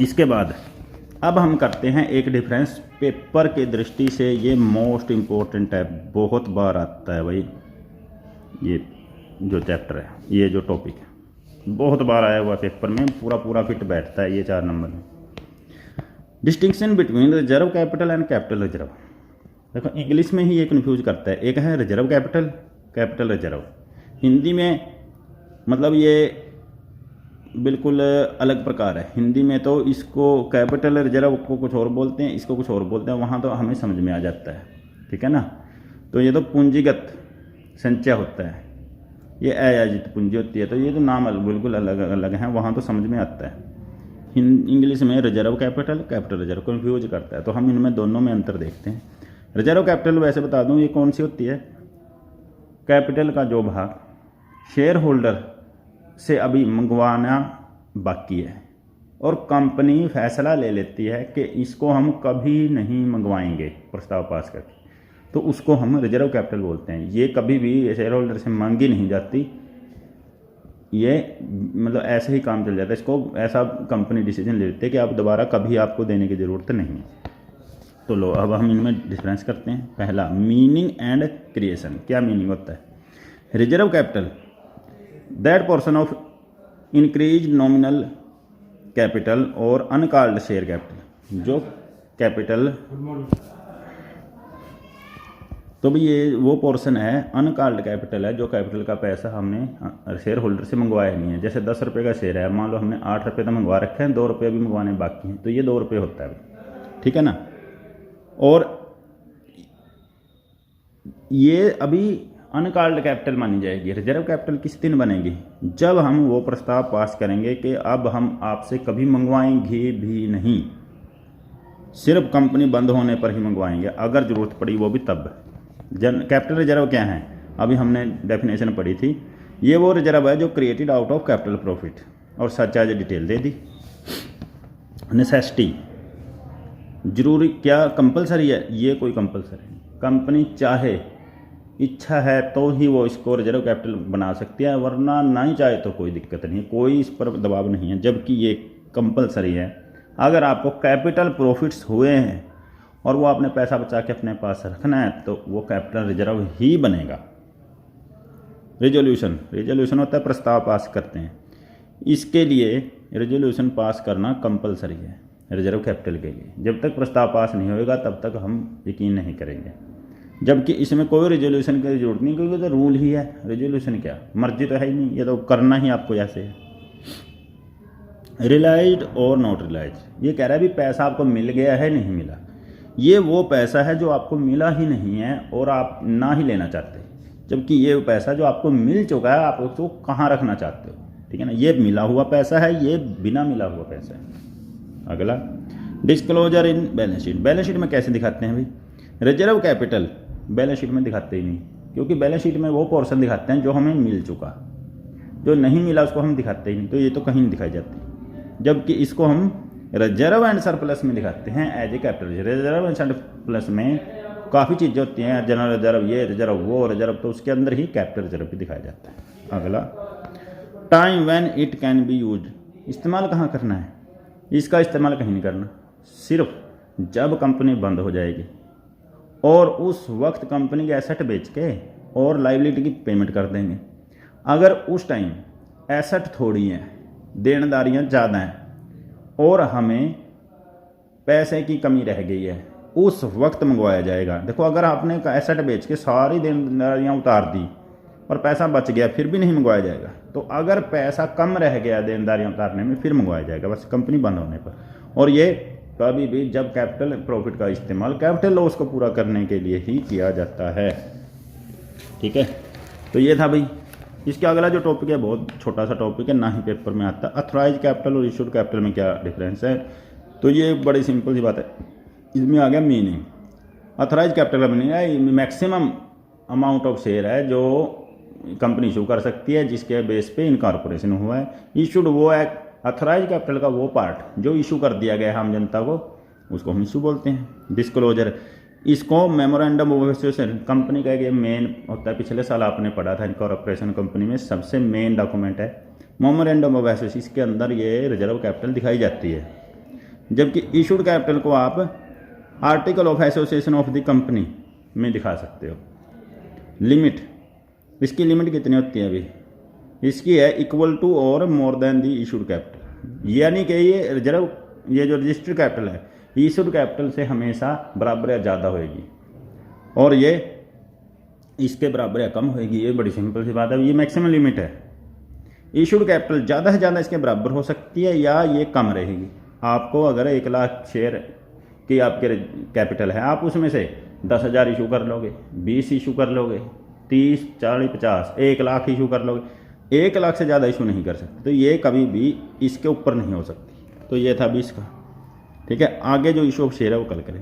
इसके बाद अब हम करते हैं एक डिफरेंस पेपर की दृष्टि से। ये मोस्ट इम्पोर्टेंट है, बहुत बार आता है भाई। ये जो चैप्टर है, ये जो टॉपिक है, बहुत बार आया हुआ पेपर में, पूरा पूरा फिट बैठता है ये 4 नंबर में। Distinction between reserve capital and capital reserve. देखो इंग्लिश में ही ये कन्फ्यूज करता है। एक है reserve capital, capital reserve. Hindi में मतलब ये बिल्कुल अलग प्रकार है। हिंदी में तो इसको कैपिटल रिजर्व को कुछ और बोलते हैं, इसको कुछ और बोलते हैं, वहाँ तो हमें समझ में आ जाता है, ठीक है ना। तो ये तो पूंजीगत संचय होता है, ये आयोजित पूंजी होती है, तो ये तो नाम बिल्कुल अलग अलग हैं, वहाँ तो समझ में आता है। इंग्लिश में reserve capital, capital reserve confuse करता है, तो हम इनमें दोनों में अंतर देखते हैं। रिजर्व कैपिटल वैसे बता दूँ ये कौन सी होती है, कैपिटल का जो भाग शेयर होल्डर से अभी मंगवाना बाकी है और कंपनी फैसला ले लेती है कि इसको हम कभी नहीं मंगवाएंगे प्रस्ताव पास करके, तो उसको हम रिजर्व कैपिटल बोलते हैं। ये कभी भी शेयर होल्डर से मांगी नहीं जाती, ये मतलब ऐसे ही काम चल जाता है। इसको ऐसा कंपनी डिसीजन ले लेती है कि आप दोबारा कभी आपको देने की ज़रूरत नहीं है। तो लो अब हम इनमें डिफरेंस करते हैं। पहला मीनिंग एंड क्रिएशन। क्या मीनिंग होता है? Reserve capital that portion of increase nominal capital और अनकॉल्ड शेयर कैपिटल। जो कैपिटल, तो भी ये वो पोर्शन है, अनकॉल्ड कैपिटल है, जो कैपिटल का पैसा हमने शेयर होल्डर से मंगवाया नहीं है। जैसे 10 रुपये का शेयर है, मान लो हमने 8 रुपये तो मंगवा रखे हैं, 2 रुपये भी मंगवाने बाकी हैं, तो ये 2 रुपये होता है, ठीक है ना। और ये अभी अनकॉल्ड कैपिटल मानी जाएगी। रिजर्व कैपिटल किस दिन बनेगी? जब हम वो प्रस्ताव पास करेंगे कि अब हम आपसे कभी मंगवाएंगे भी नहीं, सिर्फ कंपनी बंद होने पर ही मंगवाएंगे, अगर ज़रूरत पड़ी वो भी तब। कैपिटल रिजर्व क्या है? अभी हमने डेफिनेशन पढ़ी थी। ये वो रिजर्व है जो created out of capital profit, और सच एज डिटेल दे दी। नेसेसिटी, जरूरी क्या कंपलसरी है? ये कोई कंपलसरी नहीं। कंपनी चाहे, इच्छा है तो ही वो इसको रिजर्व कैपिटल बना सकती है, वरना नहीं चाहे तो कोई दिक्कत नहीं है, कोई इस पर दबाव नहीं है। जबकि ये कंपलसरी है। अगर आपको कैपिटल प्रॉफिट्स हुए हैं और वो आपने पैसा बचा के अपने पास रखना है, तो वो कैपिटल रिजर्व ही बनेगा। रिजोल्यूशन, रिजोल्यूशन होता है प्रस्ताव पास करते हैं, इसके लिए रिजोल्यूशन पास करना कंपलसरी है रिजर्व कैपिटल के लिए। जब तक प्रस्ताव पास नहीं होएगा तब तक हम यकीन नहीं करेंगे। जबकि इसमें कोई रिजोल्यूशन की जरूरत नहीं, क्योंकि तो रूल ही है। रिजोल्यूशन क्या, मर्जी तो है ही नहीं, ये तो करना ही आपको जैसे है। रिलाइज और नॉट रिलाइज, ये कह रहा है भी पैसा आपको मिल गया है, नहीं मिला। ये वो पैसा है जो आपको मिला ही नहीं है और आप ना ही लेना चाहते, जबकि ये पैसा जो आपको मिल चुका है आप उसको कहाँ रखना चाहते हो, ठीक है ना। ये मिला हुआ पैसा है, ये बिना मिला हुआ पैसा है। अगला disclosure in balance sheet. Balance sheet में कैसे दिखाते हैं भाई? रिजर्व कैपिटल बैलेंस शीट में दिखाते ही नहीं, क्योंकि बैलेंस शीट में वो पोर्शन दिखाते हैं जो हमें मिल चुका, जो नहीं मिला उसको हम दिखाते ही नहीं, तो ये तो कहीं नहीं दिखाई जाती। जबकि इसको हम रिजर्व एंड सरप्लस में दिखाते हैं as a capital. Reserve and surplus में काफ़ी चीज़ें होती हैं, जनरल रिजर्व, ये रिजर्व, वो रिजर्व, तो उसके अंदर ही कैपिटल रिजर्व भी दिखाया जाता है। अगला time when it can be used. इस्तेमाल कहाँ करना है? इसका इस्तेमाल कहीं नहीं करना, सिर्फ जब कंपनी बंद हो जाएगी और उस वक्त कंपनी के एसेट बेच के और लाइबिलिटी की पेमेंट कर देंगे। अगर उस टाइम एसेट थोड़ी हैं, देनदारियां ज़्यादा हैं और हमें पैसे की कमी रह गई है, उस वक्त मंगवाया जाएगा। देखो अगर आपने एसेट बेच के सारी देनदारियां उतार दी और पैसा बच गया, फिर भी नहीं मंगवाया जाएगा। तो अगर पैसा कम रह गया देनदारियां उतारने में, फिर मंगवाया जाएगा, बस कंपनी बंद होने पर। और ये कभी भी जब कैपिटल प्रॉफिट का इस्तेमाल कैपिटल लॉस को पूरा करने के लिए ही किया जाता है, ठीक है। तो ये था भाई। इसके अगला जो टॉपिक है बहुत छोटा सा टॉपिक है, ना ही पेपर में आता। अथॉराइज कैपिटल और इशूड कैपिटल में क्या डिफरेंस है? तो ये बड़ी सिंपल सी बात है। इसमें आ गया मीनिंग। अथॉराइज कैपिटल का मीनिंग है मैक्सिमम अमाउंट ऑफ शेयर है जो कंपनी इशू कर सकती है, जिसके बेस पे इनकॉर्पोरेशन हुआ है। इशूड वो है, अथॉराइज कैपिटल का वो पार्ट जो इशू कर दिया गया है आम जनता को, उसको हम इशू बोलते हैं। डिस्क्लोजर, इसको मेमोरेंडम ऑफ एसोसिएशन, कंपनी का एक मेन होता है, पिछले साल आपने पढ़ा था इनकॉर्पोरेशन कंपनी में सबसे मेन डॉक्यूमेंट है मेमोरेंडम ऑफ एसोसिएशन। इसके अंदर ये रिजर्व कैपिटल दिखाई जाती है। जबकि इशूड कैपिटल को आप article of association of the company में दिखा सकते हो। लिमिट, इसकी लिमिट कितनी होती है अभी? इसकी है इक्वल टू और more than the issued capital, यानी कि ये रिजर्व, ये जो रजिस्टर्ड कैपिटल है इशूड कैपिटल से हमेशा बराबर या ज़्यादा होएगी, और ये इसके बराबर या कम होएगी। ये बड़ी सिंपल सी बात है, ये मैक्सिमम लिमिट है। इशूड कैपिटल ज़्यादा से ज़्यादा इसके बराबर हो सकती है या ये कम रहेगी। आपको अगर 1 लाख शेयर की आपके कैपिटल है, आप उसमें से 10,000 इशू कर लोगे, 20 इशू कर लोगे, 30, 40, 50, 1 लाख इशू कर लोगे। 1 लाख से ज़्यादा इशू नहीं कर सकते, तो ये कभी भी इसके ऊपर नहीं हो सकती। तो ये था 20 का। ठीक है, आगे जो इशू ऑफ शेयर है वो कल करेंगे।